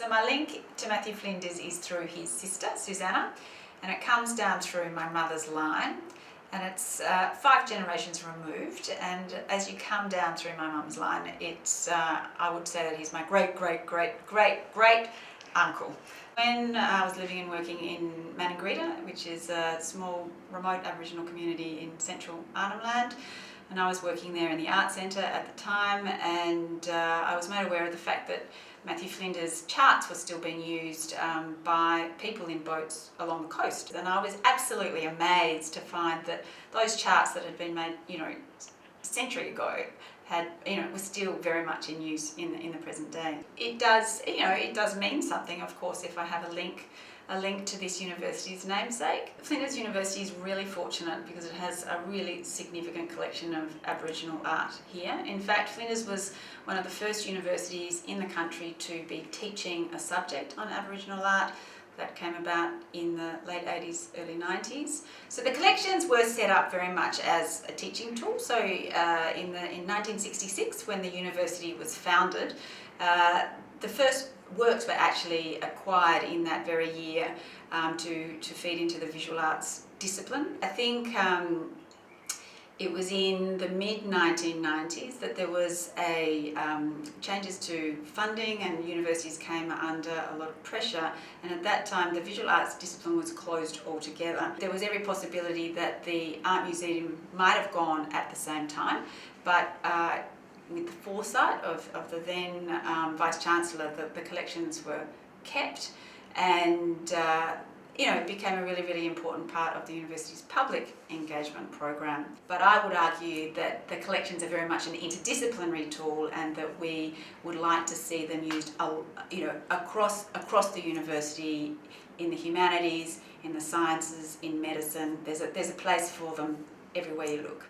So my link to Matthew Flinders is through his sister, Susanna, and it comes down through my mother's line, and it's 5 generations removed, and as you come down through my mum's line, it's, I would say that he's my great uncle. When I was living and working in Maningrida, which is a small remote Aboriginal community in central Arnhem Land, and I was working there in the art centre at the time, and I was made aware of the fact that Matthew Flinders' charts were still being used by people in boats along the coast. And I was absolutely amazed to find that those charts that had been made, a century ago, were still very much in use in the present day. It does mean something, of course, if I have a link to this university's namesake. Flinders University is really fortunate because it has a really significant collection of Aboriginal art here. In fact, Flinders was one of the first universities in the country to be teaching a subject on Aboriginal art. That came about in the late 80s, early 90s. So the collections were set up very much as a teaching tool. So in 1966, when the university was founded, the first works were actually acquired in that very year to feed into the visual arts discipline. I think it was in the mid-1990s that there was changes to funding, and universities came under a lot of pressure, and at that time the visual arts discipline was closed altogether. There was every possibility that the art museum might have gone at the same time, but with the foresight of the then Vice-Chancellor, the collections were kept, and it became a really important part of the university's public engagement program. But I would argue that the collections are very much an interdisciplinary tool, and that we would like to see them used across the university, in the humanities, in the sciences, in medicine. There's a place for them everywhere you look.